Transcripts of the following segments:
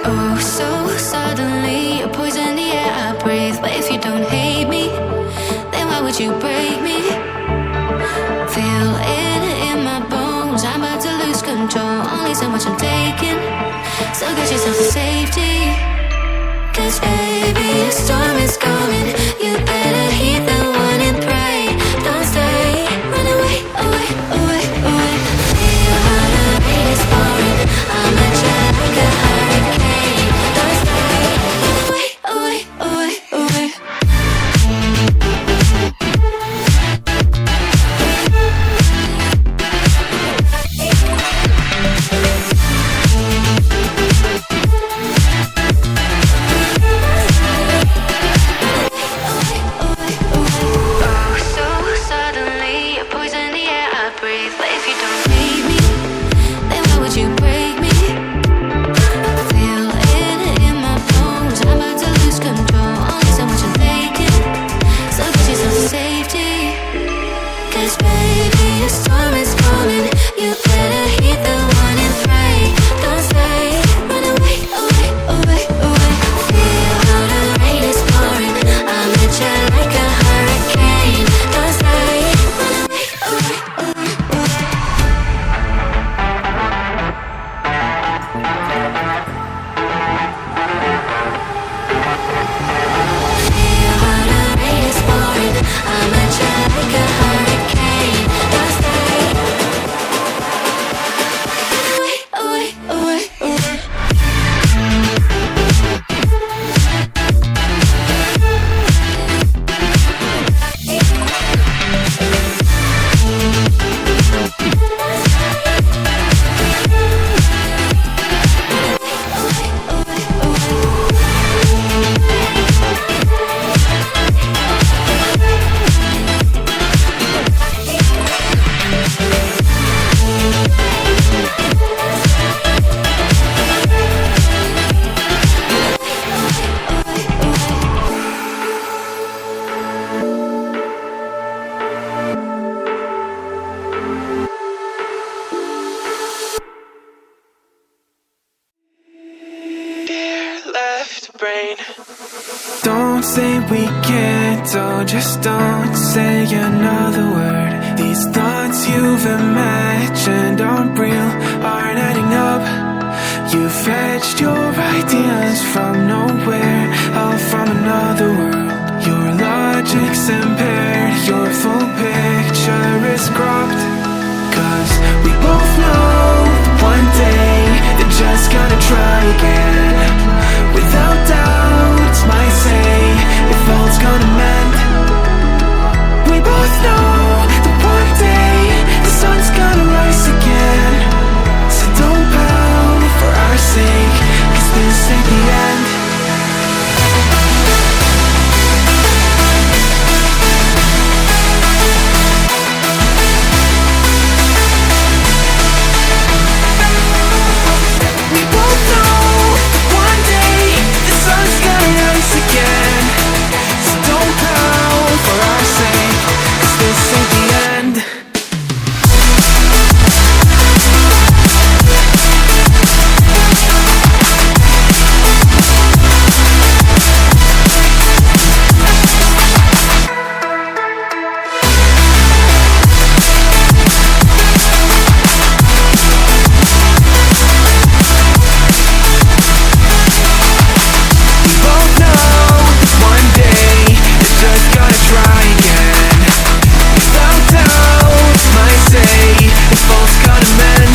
Oh, so suddenly you're poison the air I breathe. But if you don't hate me, then why would you break me? Feel it in my bones, I'm about to lose control. Only so much I'm taking, so get yourself to safety. 'Cause baby, a storm is coming. You better heed the one and pray. Don't stay, run away, away, away, away. Feel how the rain is pouring. I'm a jet like a hurricane. Don't stay, run away, away, away, away. Don't say we can't, oh, just don't say another word. These thoughts you've imagined aren't real, aren't adding up. You fetched your ideas from nowhere, all from another world. Your logic's impaired, your full picture is cropped. 'Cause we both know one day they're just gonna try again. Without doubt, might say if all's gonna mend. We both know that one day the sun's gonna rise again. So don't pout for our sake, 'cause this ain't the end. We both know one day the sun's gonna rise again. So don't pout for our sake, 'cause this ain't the end. We both know one day they're just gonna try again. Without doubt, might say if all's gonna mend.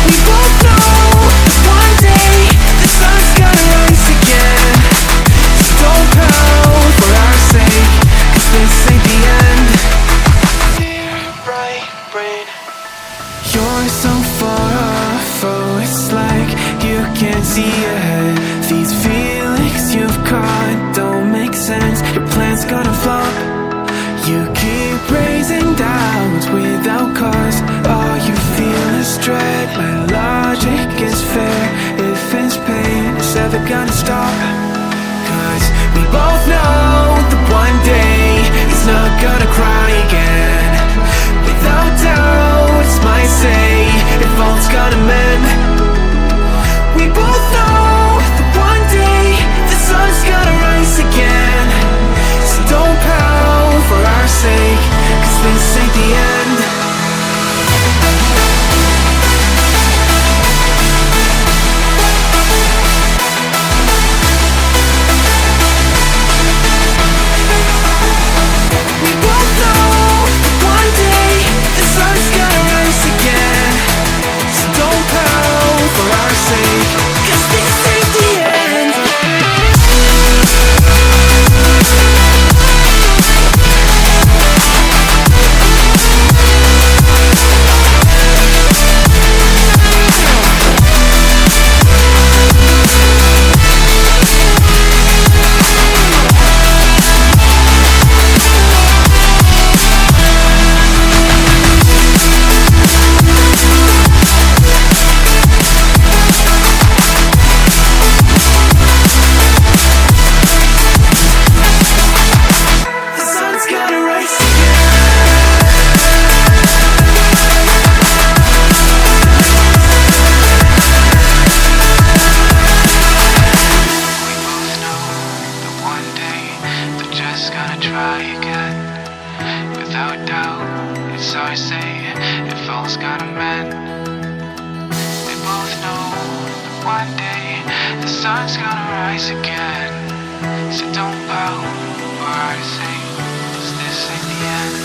We both know one day the sun's gonna rise again. So don't pout for our sake, 'cause this ain't the end. Dear right brain, you're so far off, oh, it's like you can't see ahead. These feelings you've caught don't make sense, your plan's gonna flop. You keep raising doubts without cause, all you feel is dread. My logic is fair, if it's pain, it's ever gonna stop. 'Cause we both know that one day he's not gonna cry again. Without doubt, might say if all's gonna mend. We both know say if all's gonna mend. They both know that one day the sun's gonna rise again. So don't pout or I say, 'cause this ain't the end.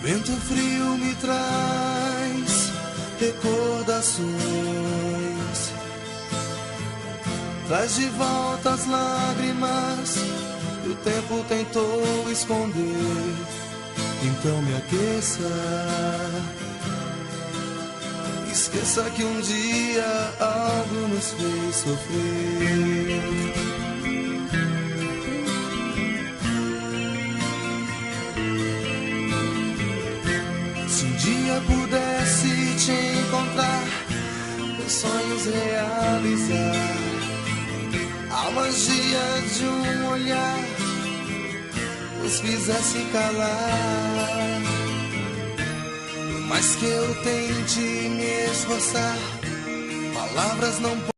Vento frio me traz recordações, traz de volta as lágrimas que o tempo tentou esconder. Então me aqueça, esqueça que um dia algo nos fez sofrer. Se um dia pudesse te encontrar, meus sonhos realizar, a magia de um olhar nos fizesse calar. Por mais que eu tente me esforçar, palavras não